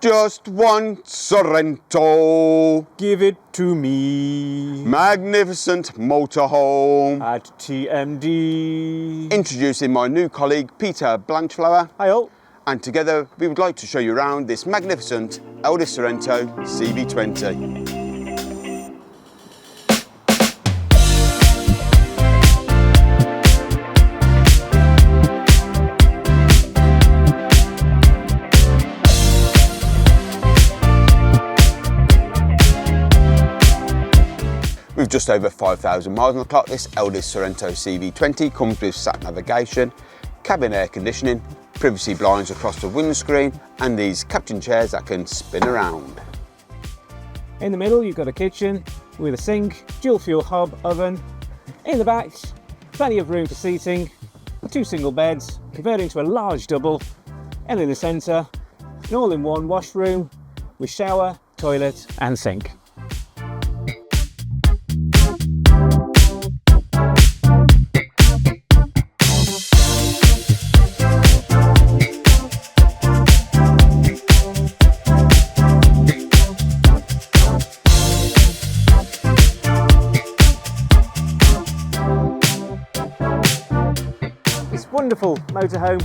Just one Sorento. Give it to me. Magnificent motorhome. At TMD. Introducing my new colleague Peter Blanchflower. Hi all. And together we would like to show you around this magnificent Elddis Sorento CV20. With just over 5,000 miles on the clock, this Elddis Sorento CV20 comes with sat navigation, cabin air conditioning, privacy blinds across the windscreen, and these captain chairs that can spin around. In the middle you've got a kitchen with a sink, dual fuel hob oven. In the back, plenty of room for seating, 2 single beds converting to a large double, and in the centre, an all-in-one washroom with shower, toilet and sink. Wonderful motorhome,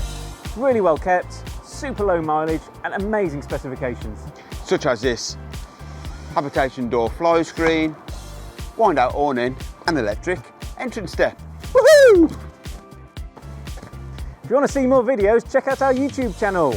really well kept, super low mileage and amazing specifications. Such as this habitation door fly screen, wind out awning and electric entrance step. Woohoo! If you want to see more videos, check out our YouTube channel.